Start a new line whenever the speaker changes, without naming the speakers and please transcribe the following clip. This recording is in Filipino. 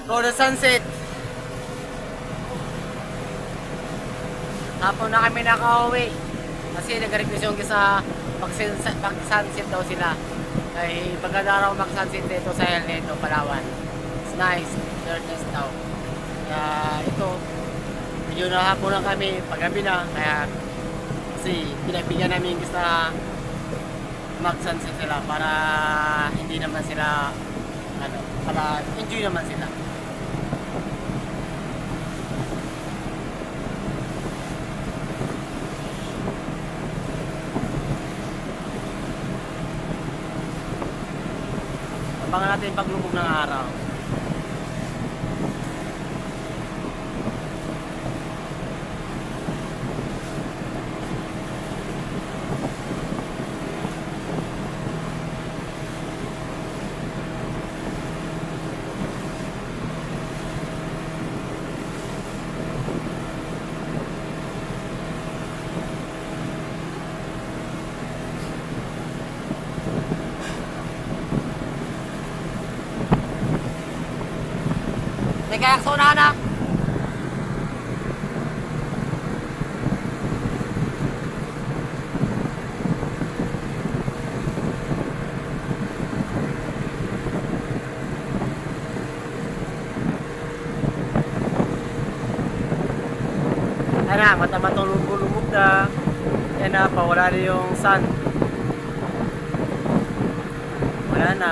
For the sunset. Hapon na kami nakauwi. Kasi nag-request yung isa mag-sunset daw sila. Ay pagkada raw mag-sunset dito sa El Nido, Palawan. It's nice. Fairness daw. Kaya ito, medyo na hapon na kami, paggabi na. Kaya kasi pinagbigyan namin isa mag-sunset sila para hindi naman sila para enjoy naman sila. Abangan natin paglubog ng araw. Kaya so na. Ano, mata matulog-ulog na. Yan na, pawala na yung sun. Wala na.